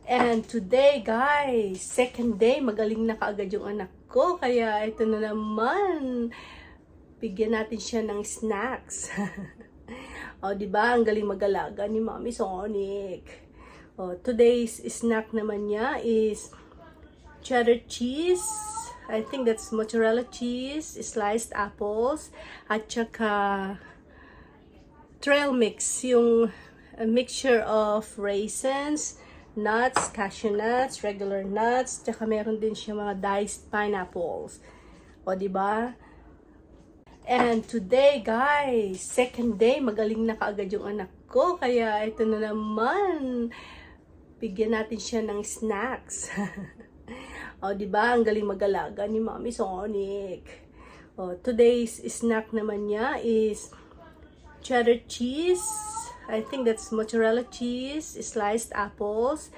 And today guys, second day, magaling na kaagad yung anak ko. Kaya ito na naman, bigyan natin siya ng snacks. O, diba? Ang galing mag-alaga ni Mommy Sonic. O, today's snack naman niya is cheddar cheese. I think that's mozzarella cheese, sliced apples, at saka trail mix, yung mixture of raisins, nuts, cashew nuts, regular nuts, tsaka meron din siya mga diced pineapples. O, diba? And today, guys, second day, magaling na kaagad yung anak ko. Kaya ito na naman, bigyan natin siya ng snacks. O, diba? Ang galing mag-alaga ni Mommy Sonic. O, today's snack naman niya is cheddar cheese. I think that's mozzarella cheese, sliced apples,